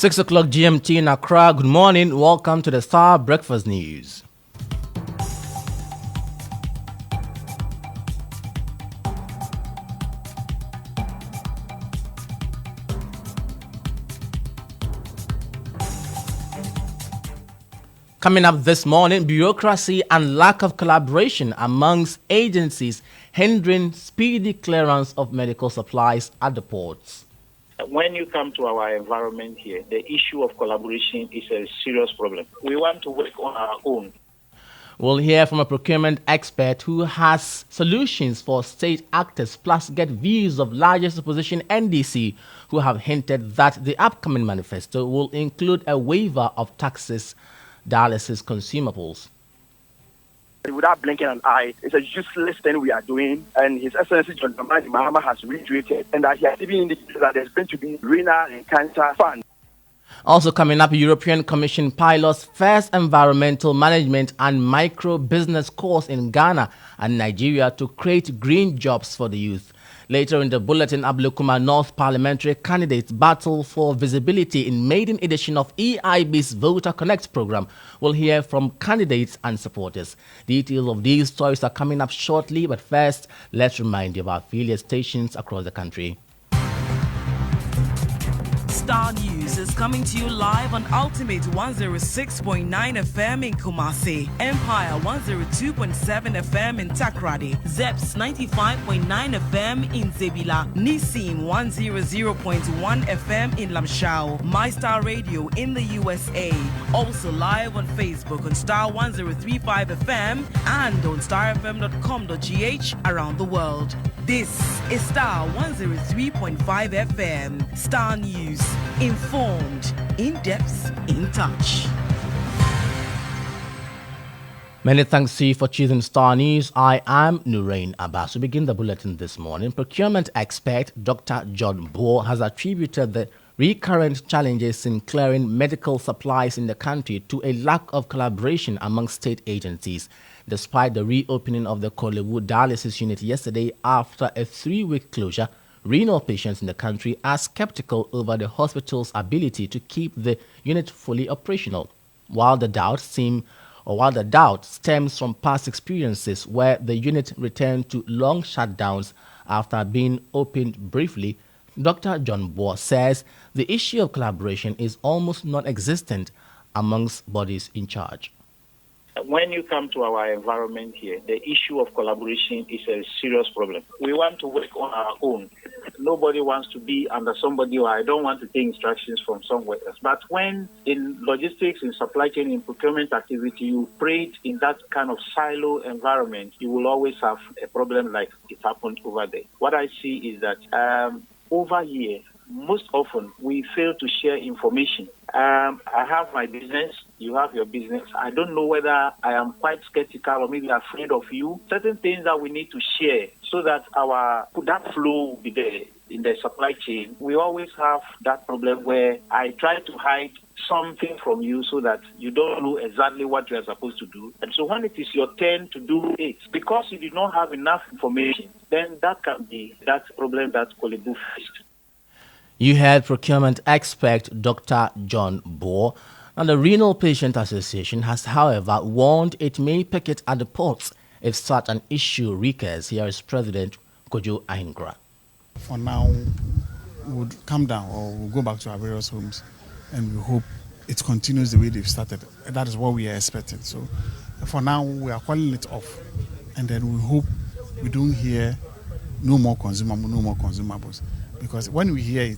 6 o'clock GMT in Accra. Good morning. Welcome to the Star Breakfast News. Coming up this morning, bureaucracy and lack of collaboration amongst agencies hindering speedy clearance of medical supplies at the ports. When you come to our environment here, the issue of collaboration is a serious problem. We want to work on our own. We'll hear from a procurement expert who has solutions for state actors, plus get views of largest opposition NDC, who have hinted that the upcoming manifesto will include a waiver of taxes dialysis consumables. Without blinking an eye, it's a useless thing we are doing, and His Excellency John Dramani Mahama has reiterated, and that he has even indicated that there's going to be renal and cancer fund. Also coming up, European Commission pilots first environmental management and micro business course in Ghana and Nigeria to create green jobs for the youth. Later in the bulletin, Ablekuma North parliamentary candidates battle for visibility in maiden edition of EIB's Voter Connect program. We'll hear from candidates and supporters. Details of these stories are coming up shortly, but first, let's remind you of our affiliate stations across the country. Star News is coming to you live on Ultimate 106.9 FM in Kumasi, Empire 102.7 FM in Takrady, Zeps 95.9 FM in Zebila, Nissim 100.1 FM in Lamshao, MyStar Radio in the USA. Also live on Facebook on Star 1035 FM and on starfm.com.gh around the world. This is Star 103.5 FM. Star News. Informed, in depth, in touch. Many thanks to you for choosing Star News. I am Nurein Abass. We begin the bulletin this morning. Procurement expert Dr. John Boe has attributed the recurrent challenges in clearing medical supplies in the country to a lack of collaboration among state agencies. Despite the reopening of the Kolebu dialysis unit yesterday after a 3-week closure, renal patients in the country are skeptical over the hospital's ability to keep the unit fully operational. While the doubt stems from past experiences where the unit returned to long shutdowns after being opened briefly, Dr. John Boe says the issue of collaboration is almost non-existent amongst bodies in charge. When you come to our environment here, the issue of collaboration is a serious problem. We want to work on our own. Nobody wants to be under somebody, or I don't want to take instructions from somewhere else. But when in logistics, in supply chain, in procurement activity, you operate in that kind of silo environment, you will always have a problem like it happened over there. What I see is that over here, most often we fail to share information. I have my business, you have your business. I don't know whether I am quite skeptical or maybe afraid of you. Certain things that we need to share so that that flow will be there in the supply chain. We always have that problem where I try to hide something from you so that you don't know exactly what you are supposed to do. And so when it is your turn to do it, because you did not have enough information, then that can be that problem that Kolebu faced. You heard procurement expert Dr. John Boe. And the Renal Patient Association has, however, warned it may picket at the ports if such an issue recurs. Here is President Kojo Ahingra. For now, we would come down or we'll go back to our various homes, and we hope it continues the way they've started. That is what we are expecting. So for now, we are calling it off, and then we hope we don't hear no more consumables. Because when we hear it,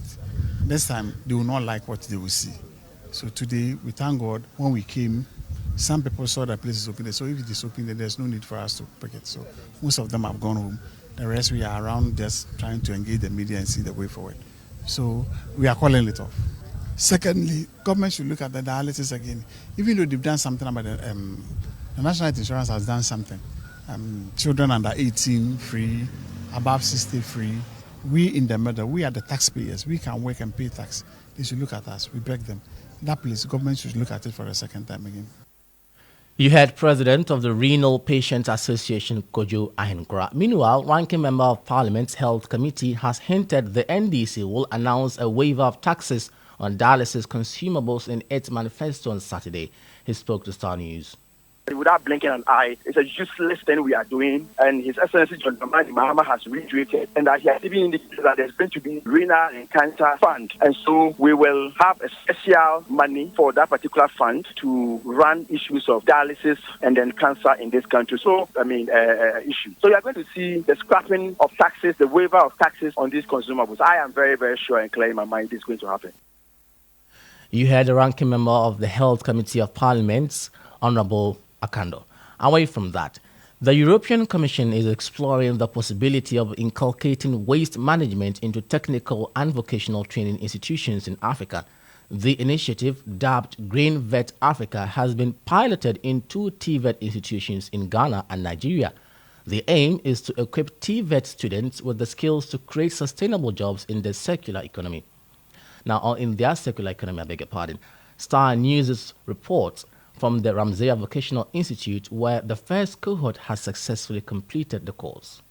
next time they will not like what they will see. So today, we thank God, when we came, some people saw the place is open. So if it is open, then there's no need for us to pick it. So most of them have gone home. The rest, we are around just trying to engage the media and see the way forward. So we are calling it off. Secondly, government should look at the dialysis again. Even though they've done something about the National Health Insurance has done something. Children under 18 free, above 60 free. We in the middle, we are the taxpayers. We can work and pay tax. They should look at us. We beg them. That place, government should look at it for a second time again. You heard President of the Renal Patient Association, Kojo Ahingra. Meanwhile, ranking member of Parliament's Health Committee has hinted the NDC will announce a waiver of taxes on dialysis consumables in its manifesto on Saturday. He spoke to Star News. Without blinking an eye, it's a useless thing we are doing, and His Excellency John Dramani Mahama has reiterated, and that he has even indicated that there's going to be renal and cancer fund, and so we will have a special money for that particular fund to run issues of dialysis and then cancer in this country. So, issue. So you are going to see the scrapping of taxes, the waiver of taxes on these consumables. I am very, very sure and clear in my mind this is going to happen. You heard the ranking member of the Health Committee of Parliament, Honourable Akando. Away from that, the European Commission is exploring the possibility of inculcating waste management into technical and vocational training institutions in Africa. The initiative, dubbed Green Vet Africa, has been piloted in 2 TVET institutions in Ghana and Nigeria. The aim is to equip TVET students with the skills to create sustainable jobs in the circular economy. Now, in their circular economy, I beg your pardon, Star News reports from the Ramsey Vocational Institute, where the first cohort has successfully completed the course.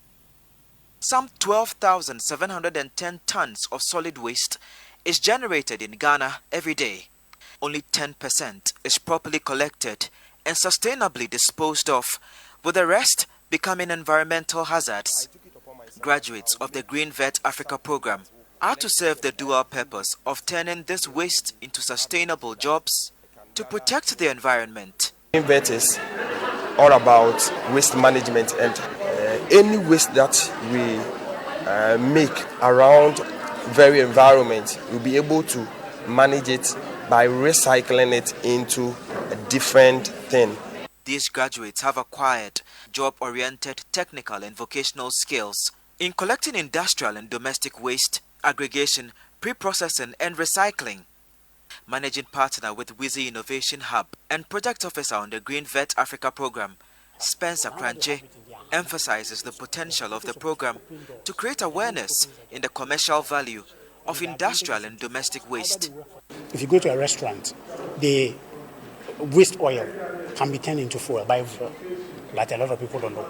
Some 12,710 tons of solid waste is generated in Ghana every day. Only 10% is properly collected and sustainably disposed of, with the rest becoming environmental hazards. Graduates of the Green Vet Africa program are to serve the dual purpose of turning this waste into sustainable jobs to protect the environment. Green Vet is all about waste management, and any waste that we make around very environment, we'll be able to manage it by recycling it into a different thing. These graduates have acquired job-oriented technical and vocational skills in collecting industrial and domestic waste, aggregation, pre-processing and recycling. Managing partner with Wheezy Innovation Hub and project officer on the Green Vet Africa program, Spencer Cranche, emphasizes the potential of the program to create awareness in the commercial value of industrial and domestic waste. If you go to a restaurant, the waste oil can be turned into fuel, biofuel, like a lot of people don't know.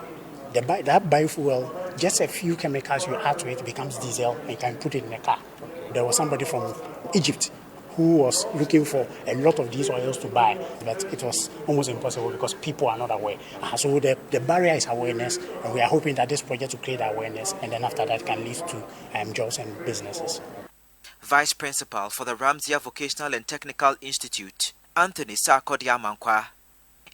That biofuel, just a few chemicals you add to it, becomes diesel and can put it in a car. There was somebody from Egypt who was looking for a lot of these oils to buy, but it was almost impossible because people are not aware. So the barrier is awareness, and we are hoping that this project will create awareness, and then after that can lead to jobs and businesses. Vice Principal for the Ramsey Vocational and Technical Institute, Anthony Sarkodie Amankwa,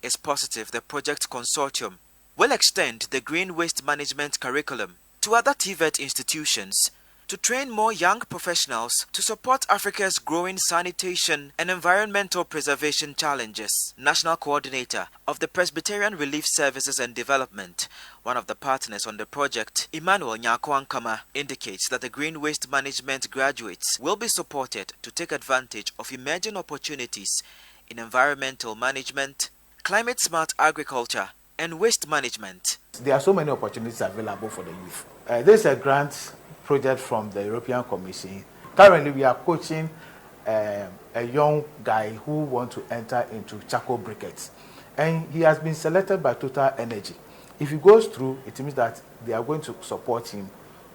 is positive the project consortium will extend the green waste management curriculum to other TVET institutions to train more young professionals to support Africa's growing sanitation and environmental preservation challenges. National Coordinator of the Presbyterian Relief Services and Development, one of the partners on the project, Emmanuel Nyakwankama, indicates that the green waste management graduates will be supported to take advantage of emerging opportunities in environmental management, climate-smart agriculture, and waste management. There are so many opportunities available for the youth. There's a grant project from the European Commission. Currently, we are coaching a young guy who wants to enter into charcoal briquettes, and he has been selected by Total Energy. If he goes through, it means that they are going to support him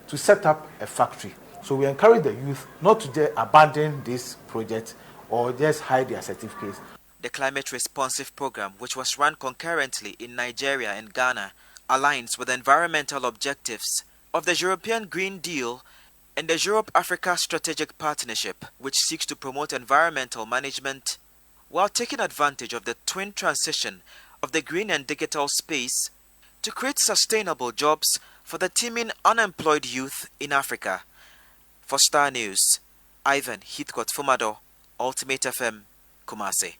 to set up a factory. So we encourage the youth not to just abandon this project or just hide their certificates. The Climate Responsive Program, which was run concurrently in Nigeria and Ghana, aligns with the environmental objectives of the European Green Deal and the Europe-Africa Strategic Partnership, which seeks to promote environmental management while taking advantage of the twin transition of the green and digital space to create sustainable jobs for the teeming unemployed youth in Africa. For Star News, Ivan Heathcote Fumado, Ultimate FM, Kumasi.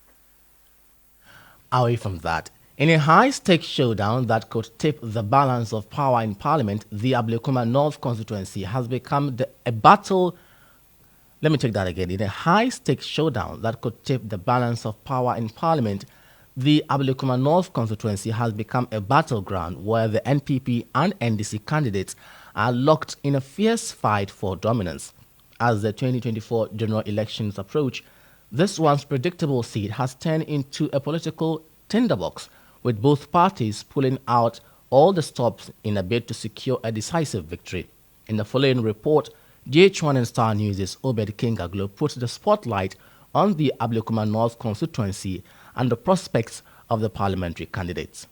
Away from that, in a high-stakes showdown that could tip the balance of power in Parliament, the Ablekuma North constituency has become a battle. Let me take that again. In a high-stakes showdown that could tip the balance of power in Parliament, the Ablekuma North constituency has become a battleground where the NPP and NDC candidates are locked in a fierce fight for dominance. As the 2024 general elections approach, this once predictable seat has turned into a political tinderbox, with both parties pulling out all the stops in a bid to secure a decisive victory. In the following report, GH1 and Star News' Obed Kingaglo put the spotlight on the Ablekuma North constituency and the prospects of the parliamentary candidates.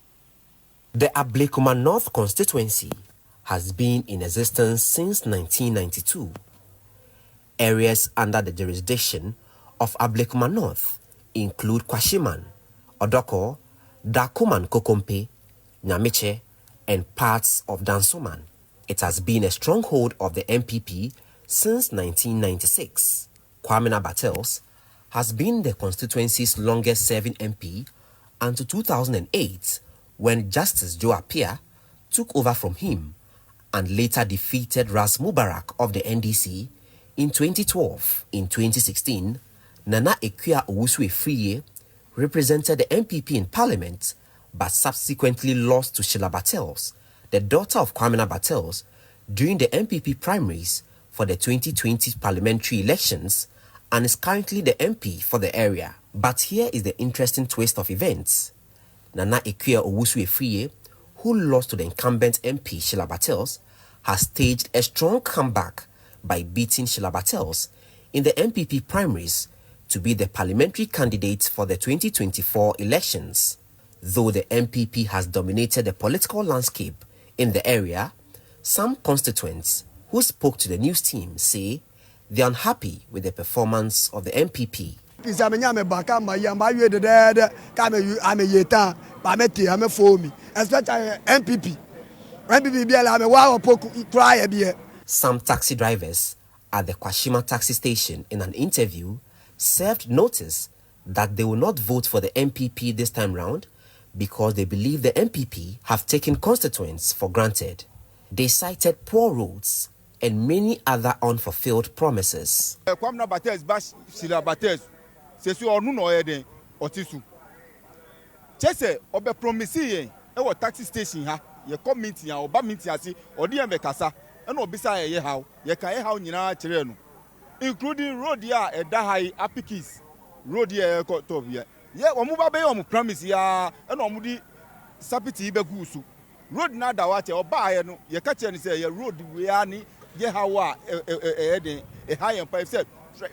The Ablekuma North constituency has been in existence since 1992. Areas under the jurisdiction of Ablekuma North include Kwashiman, Odoko, Dakuman Kokompe, Nyamiche, and parts of Dansoman. It has been a stronghold of the MPP since 1996. Kwame Abass has been the constituency's longest-serving MP until 2008, when Justice Joe Appiah took over from him and later defeated Ras Mubarak of the NDC in 2012. In 2016, Nana Ekuya Owusu-Efriye represented the MPP in Parliament, but subsequently lost to Sheila Battles, the daughter of Kwame Abass, during the MPP primaries for the 2020 parliamentary elections, and is currently the MP for the area. But here is the interesting twist of events. Nana Ekuya Owusu-Efriye, who lost to the incumbent MP Sheila Battles, has staged a strong comeback by beating Sheila Battles in the MPP primaries to be the parliamentary candidate for the 2024 elections. Though the MPP has dominated the political landscape in the area, some constituents who spoke to the news team say they are unhappy with the performance of the MPP. Especially MPP. Some taxi drivers at the Kwashima taxi station in an interview served notice that they will not vote for the MPP this time round because they believe the MPP have taken constituents for granted. They cited poor roads and many other unfulfilled promises. Taxi station ha ye community ya oba minti ase odi ya mekasa na obisa ye how ye kan ye how nyina kire no including road ya eda high apikis road ya ko top ye omu ba be omu promise ya na omu di sapiti be gusu road na da wache oba ye no ye ka kire ni say ye road we ani ye how a den e high and pipe say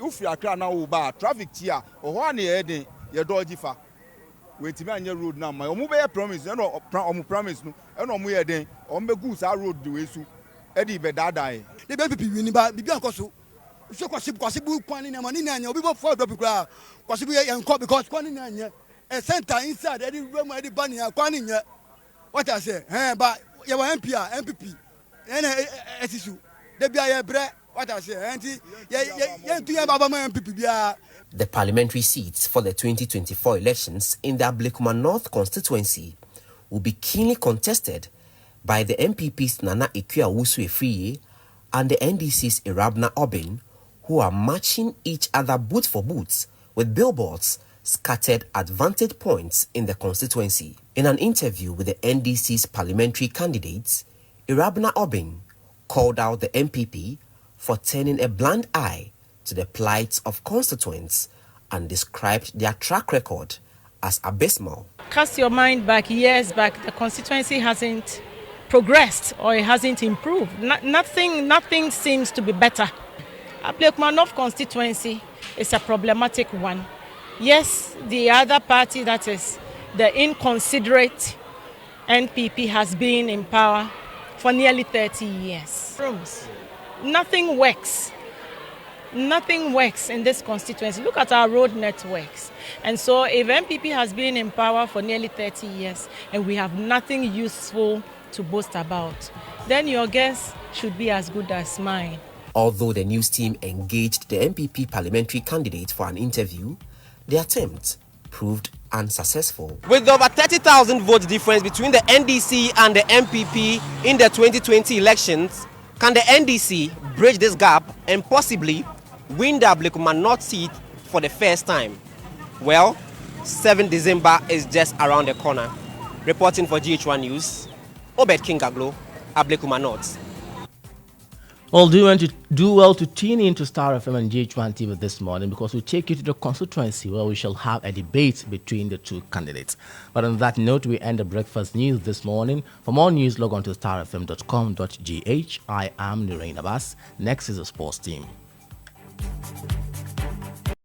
ufi akra na wo ba traffic tia oho ani ye den ye doji fa wetimi anya road na ma omu be promise na omu promise no na omu ye den omu be gu sa road de wesu e di be dadai the MPP win ba bibi ankoso so kwasi bu kwani na mani na anya obi bo for drop kra kwasi bu ye enko because kwani na anya a center inside e di room e di ban ya kwani nya what I say ba ye wa MPP na esisu de bia ye bre what I say enti ye tu ye baba ma MPP bia. The parliamentary seats for the 2024 elections in the Ablekuma North constituency will be keenly contested by the MPP's Nana Ekuya Owusu-Efriye and the NDC's Irabna Obin, who are matching each other boot for boot with billboards scattered at vantage points in the constituency. In an interview with the NDC's parliamentary candidates, Irabna Obin called out the MPP for turning a blind eye to the plight of constituents and described their track record as abysmal. Cast your mind back years back, the constituency hasn't progressed or it hasn't improved. Nothing seems to be better. Ablekuma North constituency is a problematic one. Yes, the other party, that is the inconsiderate NPP, has been in power for nearly 30 years. Nothing works. Nothing works in this constituency. Look at our road networks. And so if MPP has been in power for nearly 30 years and we have nothing useful to boast about, then your guess should be as good as mine. Although the news team engaged the MPP parliamentary candidate for an interview, the attempt proved unsuccessful. With over 30,000 votes difference between the NDC and the MPP in the 2020 elections, can the NDC bridge this gap and possibly win the Ablekuma North seat for the first time? Well, 7 December is just around the corner. Reporting for GH1 News, Obed Kingaglo, Ablekuma North. Well, do well to tune in to Star FM and GH1 TV this morning, because we take you to the constituency where we shall have a debate between the two candidates. But on that note, we end the breakfast news this morning. For more news, log on to starfm.com.gh. I am Nurein Abass. Next is the sports team.